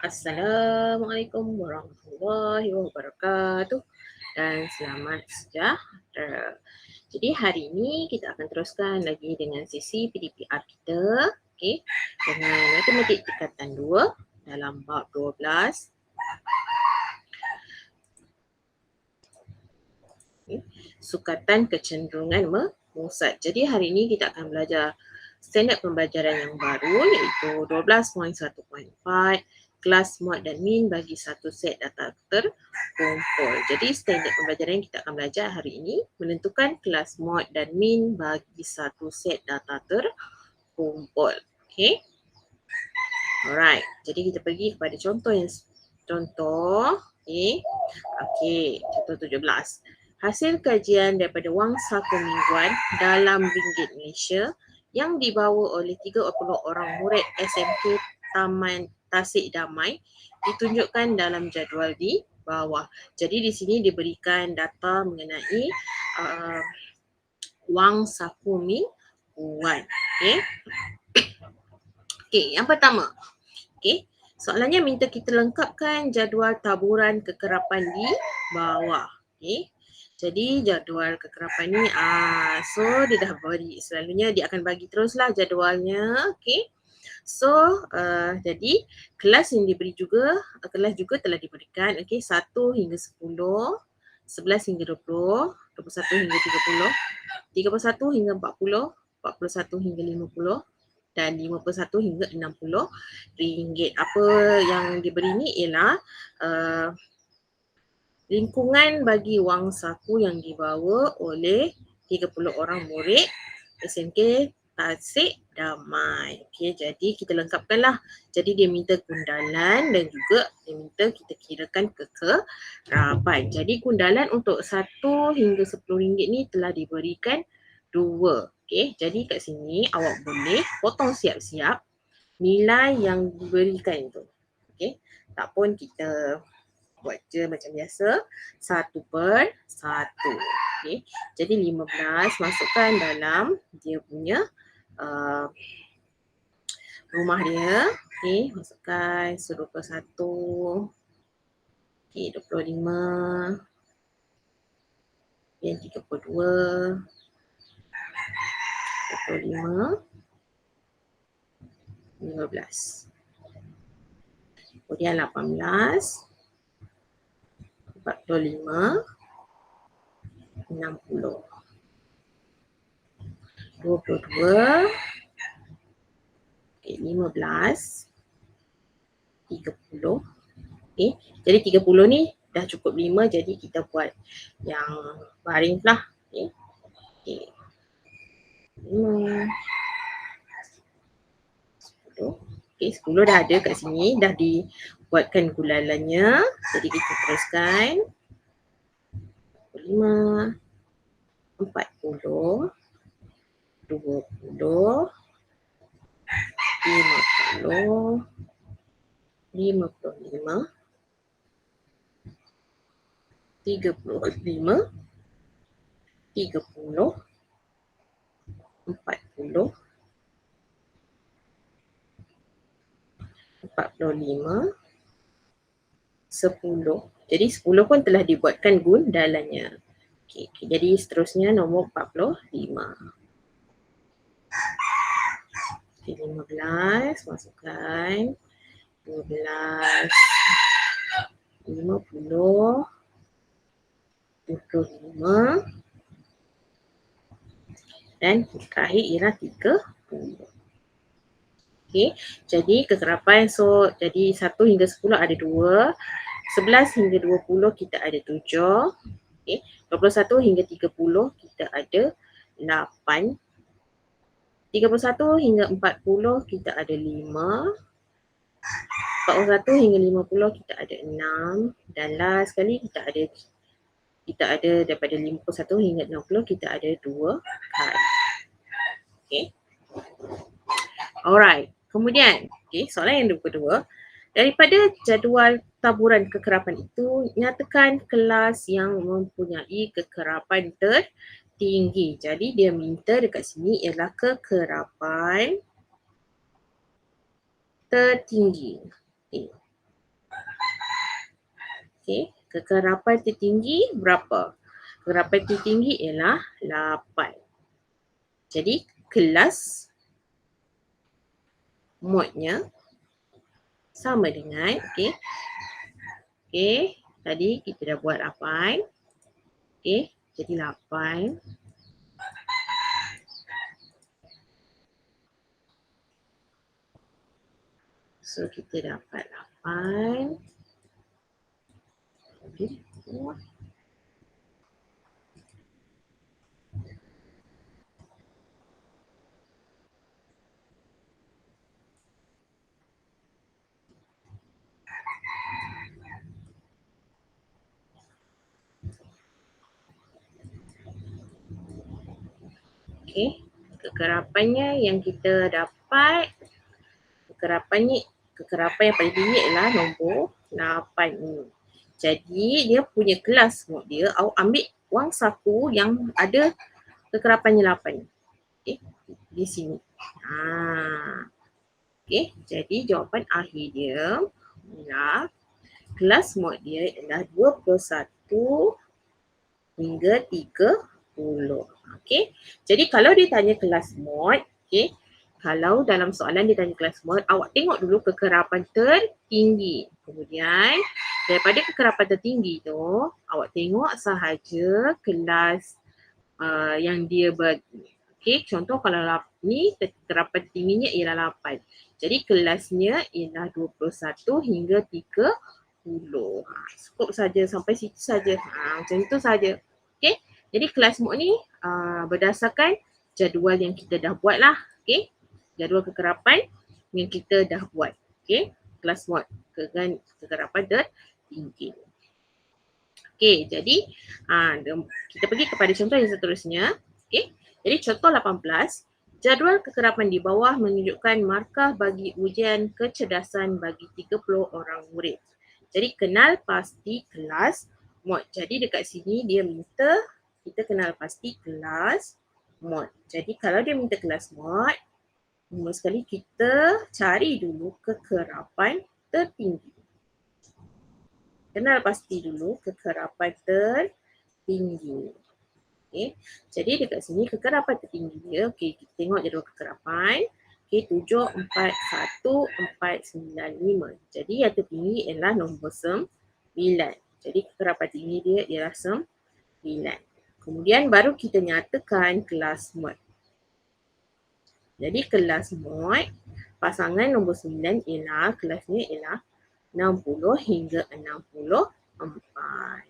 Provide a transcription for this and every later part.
Assalamualaikum warahmatullahi wabarakatuh dan selamat sejahtera. Jadi hari ini kita akan teruskan lagi dengan sesi PDPR kita, okey, dengan matematik tingkatan 2 dalam bab 12. Okay. Sukatan kecenderungan memusat. Jadi hari ini kita akan belajar standard pembelajaran yang baru iaitu 12.1.4 kelas mod dan min bagi satu set data terkumpul. Jadi standard pembelajaran yang kita akan belajar hari ini menentukan kelas mod dan min bagi satu set data terkumpul. Okay. Alright. Jadi kita pergi kepada contoh yang contoh 17. Hasil kajian daripada wang saku mingguan dalam ringgit Malaysia yang dibawa oleh 30 orang murid SMK Taman Tasik Damai ditunjukkan dalam jadual di bawah. Jadi di sini diberikan data mengenai wang saku mingguan. Okey, yang pertama. Okey, soalannya minta kita lengkapkan jadual taburan kekerapan di bawah. Okey. Jadi jadual kekerapan ni so dia dah bagi, selalunya dia akan bagi teruslah jadualnya. Okey. So jadi kelas yang diberi juga, kelas juga telah diberikan. Okey, 1 hingga 10, 11 hingga 20, 21 hingga 30, 31 hingga 40, 41 hingga 50 dan 51 hingga 60 ringgit. Apa yang diberi ni ialah lingkungan bagi wang saku yang dibawa oleh 30 orang murid SMK Tasik Damai. Okey, jadi kita lengkapkanlah. Jadi dia minta kundalan dan juga dia minta kita kirakan kekerapan. Jadi kundalan untuk 1 hingga 10 ringgit ni telah diberikan 2. Okey, jadi kat sini awak boleh potong siap-siap nilai yang diberikan tu. Okey, tak pun kita buat je macam biasa, 1/1. Okey, jadi 15 masukkan dalam dia punya rumah dia. Okey, masukkan 21. Okey, 25. Okey, 32. 25. 15. Kemudian 18. 45. 60. 22. Okay, 15. 30. Okay, jadi 30 ni dah cukup 5, jadi kita buat yang baring lah. Okay. Okay. 5. 10. Okay, 10 dah ada kat sini, dah dibuatkan gulalannya. Jadi kita teruskan. 5. 40. 20. 50. 55. 35. 30. 40. 45. 10. Jadi 10 pun telah dibuatkan gundalannya. Okay, jadi seterusnya nombor 45. Okay, 15 masukkan. 12. 50. 25. Dan terakhir ialah 30. Okay, jadi kekerapan jadi 1 hingga 10 ada 2, 11 hingga 20 kita ada 7, okay, 21 hingga 30 kita ada 8, 31 hingga 40 kita ada 5, 41 hingga 50 kita ada 6 dan last sekali kita ada daripada 51 hingga 60 kita ada 2 kali. Okay. Alright. Kemudian, soalan yang kedua, daripada jadual taburan kekerapan itu, nyatakan kelas yang mempunyai kekerapan tertinggi. Jadi dia minta dekat sini ialah kekerapan tertinggi. Okey, kekerapan tertinggi berapa? Kekerapan tertinggi ialah 8. Jadi kelas modnya sama dengan okey, tadi kita dah buat 8. Okey, jadi 8. So kita dapat 8. Okey. Okey, kekerapannya yang kita dapat, kekerapan yang paling tinggi ialah nombor 8 ni. Jadi dia punya kelas mod dia, awak ambil wang saku yang ada kekerapannya 8. Okey, di sini. Okey, jadi jawapan akhir dia ialah kelas mod dia ialah 21 hingga 30. Okey. Jadi kalau dia tanya kelas mod, okey, kalau dalam soalan dia tanya kelas mod, awak tengok dulu kekerapan tertinggi. Kemudian daripada kekerapan tertinggi tu, awak tengok sahaja kelas yang dia bagi. Okey, contoh kalau ni kekerapan tingginya ialah 8. Jadi kelasnya ialah 21 hingga 30. Cukup saja sampai situ saja. Macam itu saja. Okey. Jadi kelas mod ni berdasarkan jadual yang kita dah buat lah. Okey. Jadual kekerapan yang kita dah buat. Okey. Kelas mod kekerapan tertinggi. Okey, jadi kita pergi kepada contoh yang seterusnya. Okey. Jadi contoh 18, jadual kekerapan di bawah menunjukkan markah bagi ujian kecerdasan bagi 30 orang murid. Jadi kenal pasti kelas mod. Jadi dekat sini dia minta kita kenal pasti kelas mod. Jadi kalau dia minta kelas mod, mula sekali kita cari dulu kekerapan tertinggi. Kenal pasti dulu kekerapan tertinggi. Okay. Jadi dekat sini kekerapan tertinggi dia, okay, kita tengok jadual kekerapan. Okay, 7, 4, 1, 4, 9, 5. Jadi yang tertinggi ialah nombor 9. Jadi kekerapan tinggi dia ialah 9. Kemudian baru kita nyatakan kelas mod. Jadi kelas mod, pasangan nombor 9 ialah, kelasnya ialah 60 hingga 64.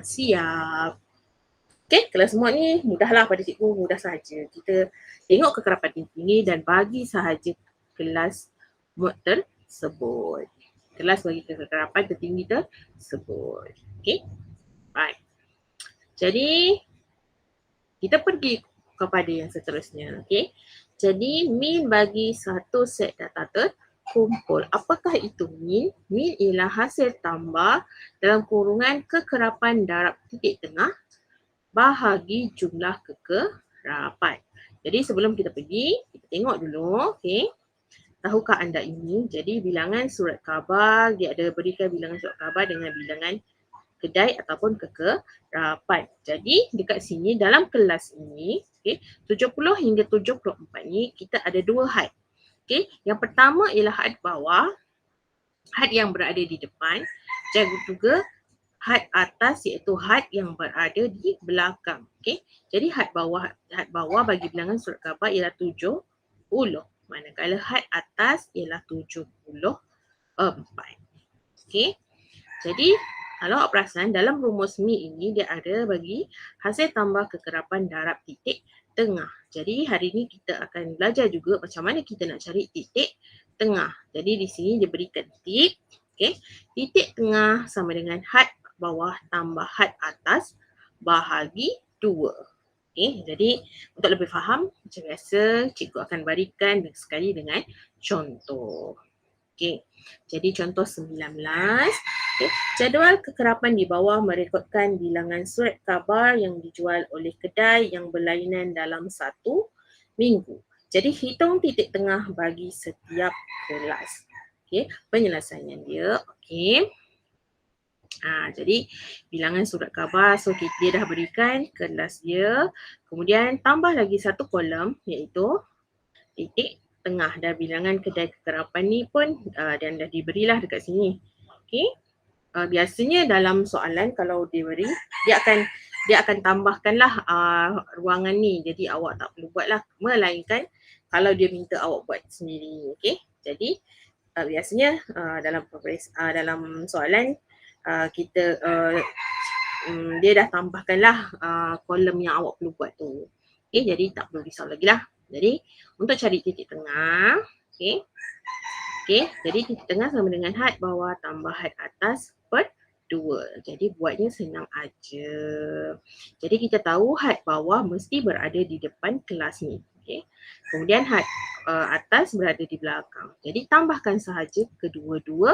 Siap. Okey, kelas mod ni mudahlah pada cikgu, mudah sahaja. Kita tengok kekerapan tinggi dan bagi sahaja kelas mod tersebut. Kelas bagi kekerapan tertinggi tersebut. Okey, baik. Jadi, kita pergi kepada yang seterusnya. Okey, jadi min bagi satu set data terkumpul. Apakah itu min? Min ialah hasil tambah dalam kurungan kekerapan darab titik tengah bahagi jumlah kekerapan. Jadi sebelum kita pergi, kita tengok dulu, okey. Tahukah anda ini? Jadi bilangan surat khabar, dia ada berikan bilangan surat khabar dengan bilangan kedai ataupun kekerapan. Jadi dekat sini dalam kelas ini, okey, 70 hingga 74 ni kita ada dua had. Okey, yang pertama ialah had bawah, had yang berada di depan, dan juga had atas iaitu had yang berada di belakang. Okey. Jadi had bawah bagi bilangan surat khabar ialah 70. Manakala had atas ialah 74. Okey. Jadi kalau awak perasan dalam rumus mi ini dia ada bagi hasil tambah kekerapan darab titik tengah. Jadi hari ini kita akan belajar juga macam mana kita nak cari titik tengah. Jadi di sini dia berikan tip. Okey. Titik tengah sama dengan had bawah tambah had atas bahagi 2. Okay, jadi untuk lebih faham macam biasa cikgu akan berikan sekali dengan contoh. Okay, jadi contoh 19. Okay, jadual kekerapan di bawah merekodkan bilangan surat khabar yang dijual oleh kedai yang berlainan dalam 1 minggu. Jadi hitung titik tengah bagi setiap kelas. Okey, penyelesaian dia. Okey. Jadi bilangan surat khabar, so dia dah berikan kelas dia. Kemudian tambah lagi satu kolom iaitu titik tengah, dan bilangan kedai kekerapan ni pun dan dah diberilah dekat sini. Okey. Biasanya dalam soalan kalau diberi, dia akan tambahkanlah ruangan ni. Jadi awak tak perlu buatlah, melainkan kalau dia minta awak buat sendiri. Okey. Jadi biasanya dalam soalan kita dia dah tambahkanlah kolom yang awak perlu buat tu. Okey, jadi tak perlu risau lagi lah. Jadi untuk cari titik tengah, okey. Okey, jadi titik tengah sama dengan had bawah tambah had atas per 2. Jadi buatnya senang aja. Jadi kita tahu had bawah mesti berada di depan kelas ni. Okey. Kemudian had atas berada di belakang. Jadi tambahkan sahaja kedua-dua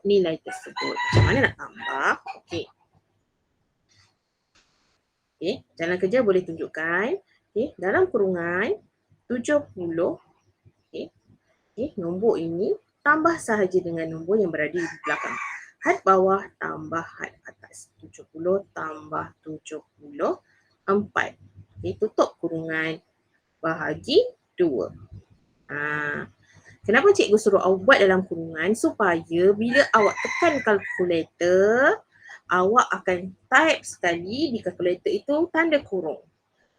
nilai tersebut. Macam mana nak tambah? Okey. Okey, jalan kerja boleh tunjukkan. Okey, dalam kurungan 70. Okey. Okey, nombor ini tambah sahaja dengan nombor yang berada di belakang. Had bawah tambah had atas. 70 tambah 74. Okey, tutup kurungan bahagi 2. Kenapa cikgu suruh awak buat dalam kurungan? Supaya bila awak tekan kalkulator, awak akan type sekali di kalkulator itu tanda kurung.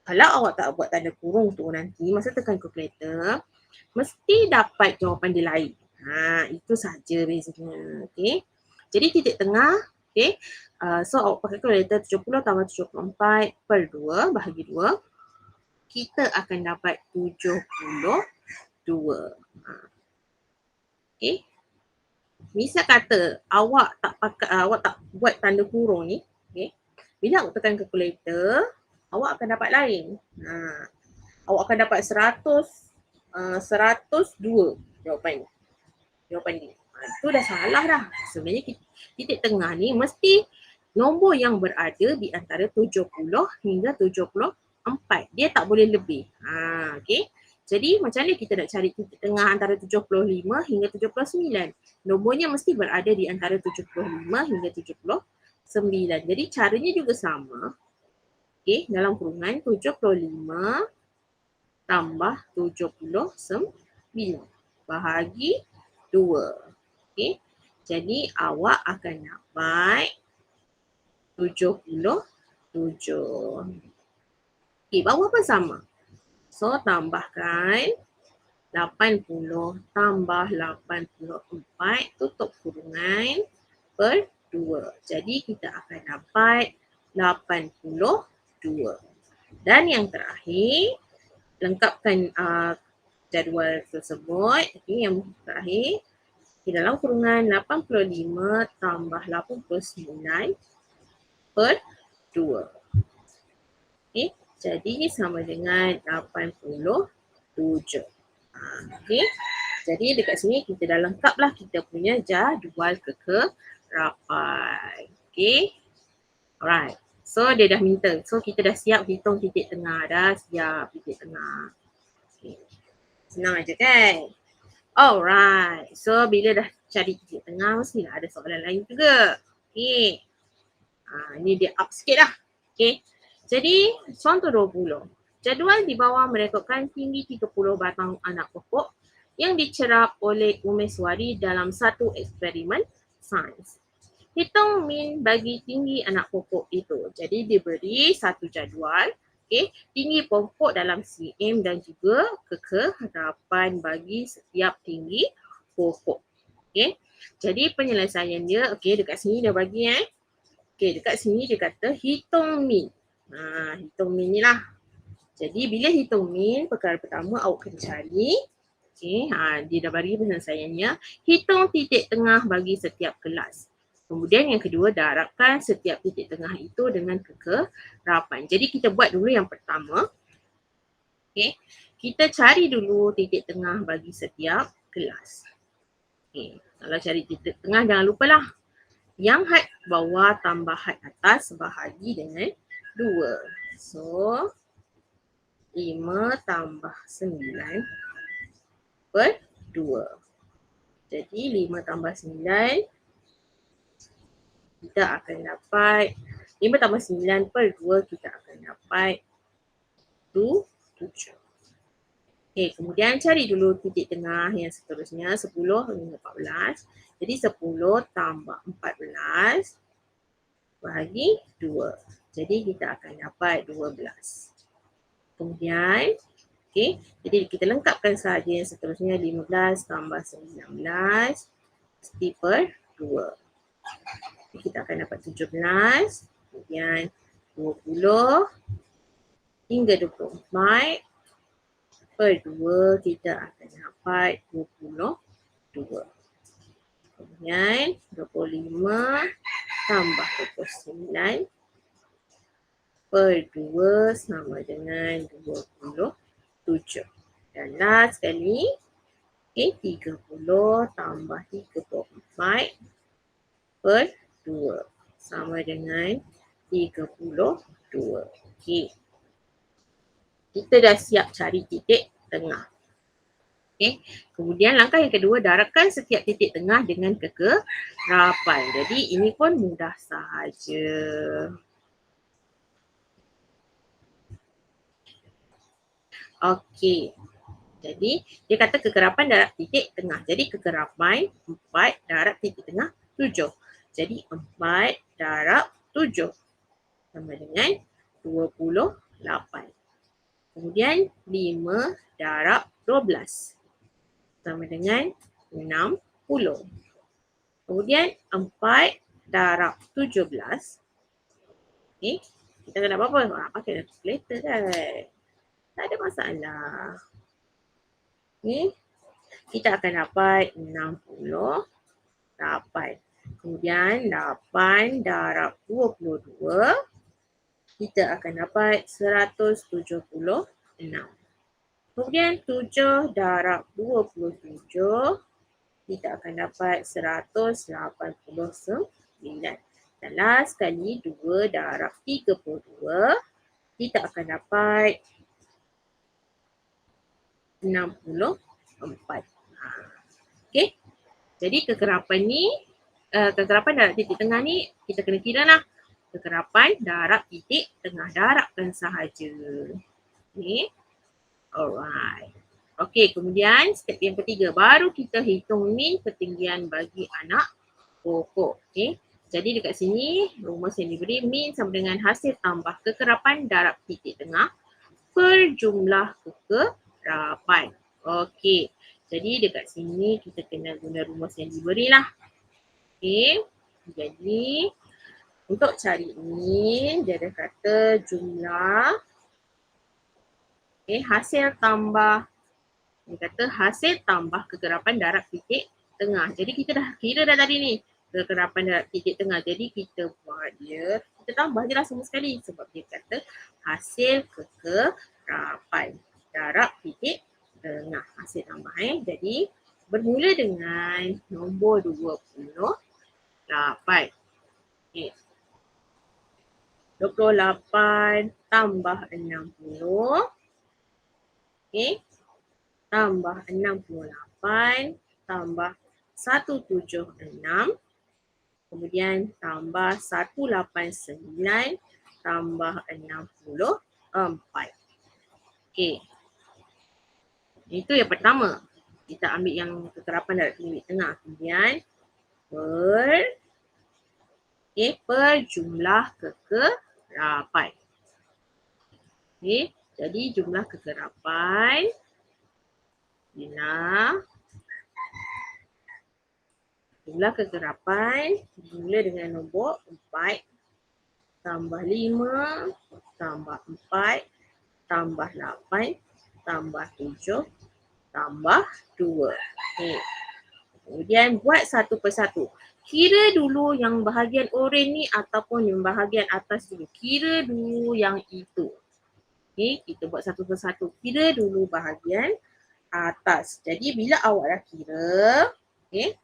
Kalau awak tak buat tanda kurung tu nanti masa tekan kalkulator, mesti dapat jawapan dia lain. Itu saja bezanya. Okey. Jadi titik tengah, okey. So awak pakai kalkulator 70 tambah 74 per 2 bahagi 2. Kita akan dapat 72. Okey. Misal kata awak tak buat tanda kurung ni, okey. Bila awak tekan kalkulator, awak akan dapat lain. Awak akan dapat 102 jawapan dia. Itu dah salah dah. Sebenarnya titik tengah ni mesti nombor yang berada di antara 70 hingga 74. Dia tak boleh lebih. Okey. Jadi macam mana kita nak cari titik tengah antara 75 hingga 79? Nombornya mesti berada di antara 75 hingga 79. Jadi caranya juga sama. Okey, dalam kurungan 75 tambah 79 bahagi 2. Okey. Jadi awak akan dapat 77. Okey, bawah pun sama. So tambahkan 80 tambah 84 tutup kurungan per 2. Jadi kita akan dapat 82. Dan yang terakhir, lengkapkan jadual tersebut. Okay, yang terakhir, dalam kurungan 85 tambah 89 per 2. Okay, jadi sama dengan 87. Okay, jadi dekat sini kita dah lengkap lah kita punya jadual kekerapan. Okay, alright. So dia dah minta. So kita dah siap hitung titik tengah. Dah siap titik tengah. Okay. Senang aja kan? Alright. So bila dah cari titik tengah mestilah ada soalan lain juga. Okay. Ini dia up sikit lah. Okay. Jadi contoh 20. Jadual di bawah merekodkan tinggi 30 batang anak pokok yang dicerap oleh Umaiswari dalam satu eksperimen sains. Hitung min bagi tinggi anak pokok itu. Jadi diberi satu jadual, okay, tinggi pokok dalam cm dan juga kekerapan bagi setiap tinggi pokok. Okay. Jadi penyelesaian dia, okay, dekat sini dia bagi okay, dekat sini dia kata hitung min. Hitung min ni lah. Jadi bila hitung min, perkara pertama awak kena cari, okay, dia dah bagi penyelesaiannya, hitung titik tengah bagi setiap kelas. Kemudian yang kedua, darabkan setiap titik tengah itu dengan kekerapan. Jadi kita buat dulu yang pertama. Okay. Kita cari dulu titik tengah bagi setiap kelas. Okay. Kalau cari titik tengah jangan lupalah. Yang had bawah tambah had atas bahagi dengan 2. So 5 tambah 9 per 2. Jadi 5 tambah 9 kita akan dapat 5 tambah 9 per 2 kita akan dapat 7. Okey, kemudian cari dulu titik tengah yang seterusnya 10 hingga 14. Jadi 10 tambah 14 bahagi 2. Jadi kita akan dapat 12. Kemudian, okey, jadi kita lengkapkan sahaja yang seterusnya 15 tambah 19 mesti per 2. Kita akan dapat 17, kemudian 20 hingga 24 per 2 kita akan dapat 22. Kemudian 25 tambah 29 per 2 sama dengan 27. Dan last sekali, okay, 30 tambah 34 per 2 sama dengan 32. Okay. Kita dah siap cari titik tengah. Okay. Kemudian langkah yang kedua, darabkan setiap titik tengah dengan kekerapan. Jadi ini pun mudah sahaja. Okey. Jadi dia kata kekerapan darab titik tengah. Jadi kekerapan 4 darab titik tengah 7. Jadi 4 darab 7 sama dengan 28. Kemudian 5 darab 12 sama dengan 60. Kemudian 4 darab 17. Okay. Kita kena apa? Pakai calculator kan? Tak ada masalah. Okay. Kita akan dapat 68. Kemudian 8 darab 22. Kita akan dapat 176. Kemudian 7 darab 27, kita akan dapat 189. Dan last sekali 2 darab 32, kita akan dapat 64. Okey. Jadi kekerapan ni, kekerapan darab titik tengah ni kita kena kira lah. Kekerapan darab titik tengah, darabkan sahaja. Okey. Alright. Okey, kemudian step yang ketiga, baru kita hitung min ketinggian bagi anak pokok. Okey. Jadi dekat sini rumus yang diberi min sama dengan hasil tambah kekerapan darab titik tengah per jumlah kekerapan. Okey. Jadi dekat sini kita kena guna rumus yang diberilah. Okey. Jadi untuk cari min, dia ada kata jumlah hasil tambah, dia kata hasil tambah kekerapan darab titik tengah. Jadi kita dah kira dah tadi ni kekerapan darab titik tengah. Jadi kita buat dia, kita tambah je lah semua sekali sebab dia kata hasil kekerapan darab titik tengah. Hasil tambah Jadi bermula dengan nombor 28. Okay. 28 tambah 60. Okay. Tambah 68 tambah 176. Kemudian tambah 189 tambah 64. Okay. Itu yang pertama. Kita ambil yang kekerapan darab titik tengah. Kemudian per jumlah kekerapan. Okay. Jadi jumlah kekerapan ialah jumlah kekerapan dimula dengan nombor 4 tambah 5 tambah 4 tambah 8 tambah 7 tambah 2. Okay. Kemudian buat satu persatu. Kira dulu yang bahagian oranye ni ataupun yang bahagian atas dulu. Kira dulu yang itu. Okay. Kita buat satu persatu. Kira dulu bahagian atas. Jadi bila awak dah kira, okay,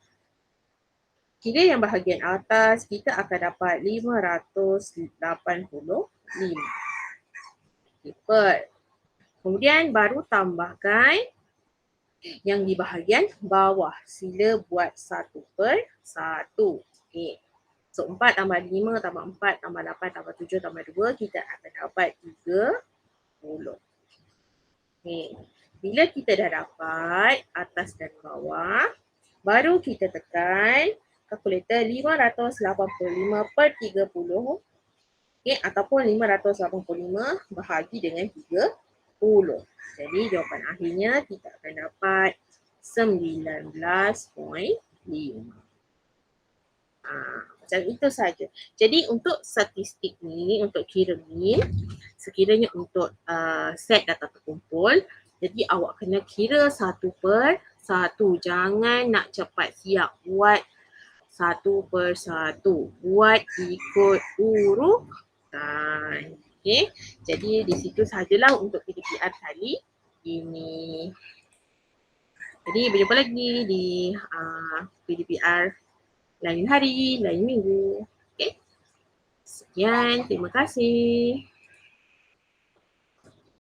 kira yang bahagian atas, kita akan dapat 585. Okay, kemudian baru tambahkan Yang di bahagian bawah, sila buat 1/1. Okey. So 4 tambah 5 tambah 4 tambah 8 tambah 7 tambah 2, kita akan dapat 30. Okey. Bila kita dah dapat atas dan bawah, baru kita tekan kalkulator 585/30. Okey, ataupun 585 bahagi dengan 30. Jadi jawapan akhirnya kita akan dapat 19.5. Macam itu saja. Jadi untuk statistik ni, untuk kira mean, sekiranya untuk set data terkumpul, jadi awak kena kira 1/1. Jangan nak cepat siap, buat 1/1. Buat ikut urutan. Okey, jadi di situ sajalah untuk PDPR kali ini. Jadi berjumpa lagi di PDPR lain hari, lain minggu. Okey. Sekian, terima kasih.